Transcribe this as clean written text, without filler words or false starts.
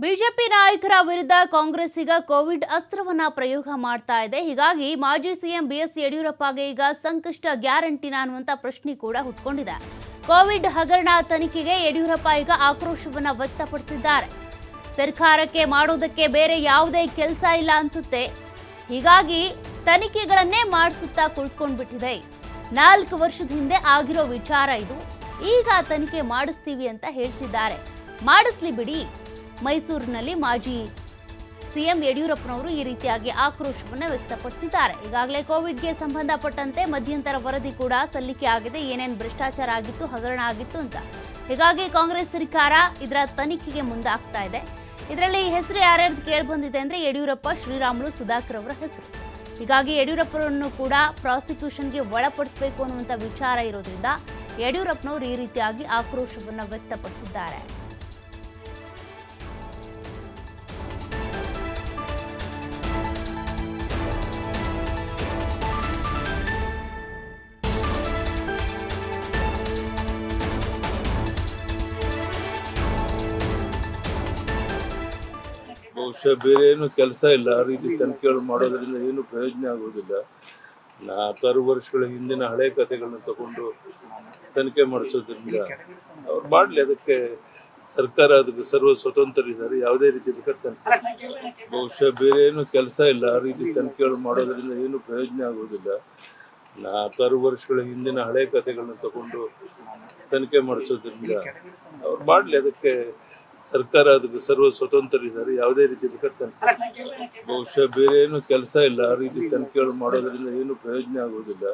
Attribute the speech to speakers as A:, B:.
A: BJP ನಾಯಕರ ವಿರುದ್ಧ ಕಾಂಗ್ರೆಸ್ ಈಗ ಕೋವಿಡ್ ಅಸ್ತ್ರವನ್ನ ಪ್ರಯೋಗ ಮಾಡ್ತಾ ಇದೆ. ಹೀಗಾಗಿ ಮಾಜಿ ಸಿಎಂ ಬಿಎಸ್ ಯಡಿಯೂರಪ್ಪಗೆ ಈಗ ಸಂಕಷ್ಟ ಗ್ಯಾರಂಟಿನಾ ಅನ್ನುವಂತ ಪ್ರಶ್ನೆ ಕೂಡ ಹುಟ್ಕೊಂಡಿದೆ. ಕೋವಿಡ್ ಹಗರಣ ತನಿಖೆಗೆ ಯಡಿಯೂರಪ್ಪ ಈಗ ಆಕ್ರೋಶವನ್ನ ವ್ಯಕ್ತಪಡಿಸಿದ್ದಾರೆ. ಸರ್ಕಾರಕ್ಕೆ ಮಾಡೋದಕ್ಕೆ ಬೇರೆ ಯಾವುದೇ ಕೆಲಸ ಇಲ್ಲ ಅನ್ಸುತ್ತೆ. ಹೀಗಾಗಿ ತನಿಖೆಗಳನ್ನೇ ಮಾಡಿಸುತ್ತಾ ಕುಳಿತುಕೊಂಡ್ಬಿಟ್ಟಿದೆ. 4 ವರ್ಷದ ಹಿಂದೆ ಆಗಿರೋ ವಿಚಾರ ಇದು. ಈಗ ತನಿಖೆ ಮಾಡಿಸ್ತೀವಿ ಅಂತ ಹೇಳ್ತಿದ್ದಾರೆ. ಮಾಡಿಸ್ಲಿ ಬಿಡಿ. ಮೈಸೂರಿನಲ್ಲಿ ಮಾಜಿ ಸಿಎಂ ಯಡಿಯೂರಪ್ಪನವರು ಈ ರೀತಿಯಾಗಿ ಆಕ್ರೋಶವನ್ನು ವ್ಯಕ್ತಪಡಿಸಿದ್ದಾರೆ. ಈಗಾಗಲೇ ಕೋವಿಡ್ಗೆ ಸಂಬಂಧಪಟ್ಟಂತೆ ಮಧ್ಯಂತರ ವರದಿ ಕೂಡ ಸಲ್ಲಿಕೆ ಆಗಿದೆ. ಏನೇನು ಭ್ರಷ್ಟಾಚಾರ ಆಗಿತ್ತು, ಹಗರಣ ಆಗಿತ್ತು ಅಂತ. ಹೀಗಾಗಿ ಕಾಂಗ್ರೆಸ್ ಸರ್ಕಾರ ಇದರ ತನಿಖೆಗೆ ಮುಂದಾಗ್ತಾ ಇದೆ. ಇದರಲ್ಲಿ ಹೆಸರು ಯಾರ್ಯಾರ್ದು ಕೇಳಿ ಬಂದಿದೆ ಅಂದ್ರೆ ಯಡಿಯೂರಪ್ಪ, ಶ್ರೀರಾಮುಲು, ಸುಧಾಕರ್ ಅವರ ಹೆಸರು. ಹೀಗಾಗಿ ಯಡಿಯೂರಪ್ಪರನ್ನು ಕೂಡ ಪ್ರಾಸಿಕ್ಯೂಷನ್ಗೆ ಒಳಪಡಿಸಬೇಕು ಅನ್ನುವಂಥ ವಿಚಾರ ಇರೋದ್ರಿಂದ ಯಡಿಯೂರಪ್ಪನವರು ಈ ರೀತಿಯಾಗಿ ಆಕ್ರೋಶವನ್ನು ವ್ಯಕ್ತಪಡಿಸಿದ್ದಾರೆ.
B: ಬಹುಶಃ ಬೇರೆ ಏನು ಕೆಲಸ ಇಲ್ಲ. ಆ ರೀತಿ ತನಿಖೆಗಳು ಮಾಡೋದ್ರಿಂದ ಏನು ಪ್ರಯೋಜನ ಆಗೋದಿಲ್ಲ. 4 ವರ್ಷಗಳ ಹಿಂದಿನ ಹಳೆ ಕಥೆಗಳನ್ನ ತಗೊಂಡು ತನಿಖೆ ಮಾಡಿಸೋದ್ರಿಂದ ಅವ್ರು ಮಾಡಲಿ. ಅದಕ್ಕೆ ಸರ್ಕಾರ ಅದಕ್ಕೆ ಸರ್ವ ಸ್ವತಂತ್ರ ಇದ್ದಾರೆ. ಯಾವುದೇ ರೀತಿ ತನಿಖೆ ಬಹುಶಃ ಬೇರೆ ಏನು ಕೆಲಸ ಇಲ್ಲ. ಆ ರೀತಿ ತನಿಖೆಗಳು ಮಾಡೋದ್ರಿಂದ ಏನು ಪ್ರಯೋಜನ ಆಗೋದಿಲ್ಲ. 4 ವರ್ಷಗಳ ಹಿಂದಿನ ಹಳೆ ಕಥೆಗಳನ್ನ ತಗೊಂಡು ತನಿಖೆ ಮಾಡಿಸೋದ್ರಿಂದ ಅವ್ರು ಮಾಡಲಿ. ಅದಕ್ಕೆ ಸರ್ಕಾರ ಅದಕ್ಕೆ ಸರ್ವ ಸ್ವತಂತ್ರ ಇದ್ದಾರೆ. ಯಾವುದೇ ರೀತಿ ತನಿಖೆ ಬಹುಶಃ ಬೇರೆ ಏನು ಕೆಲಸ ಇಲ್ಲ. ಆ ರೀತಿ ತನಿಖೆಗಳು ಮಾಡೋದ್ರಿಂದ ಏನು ಪ್ರಯೋಜನ ಆಗೋದಿಲ್ಲ.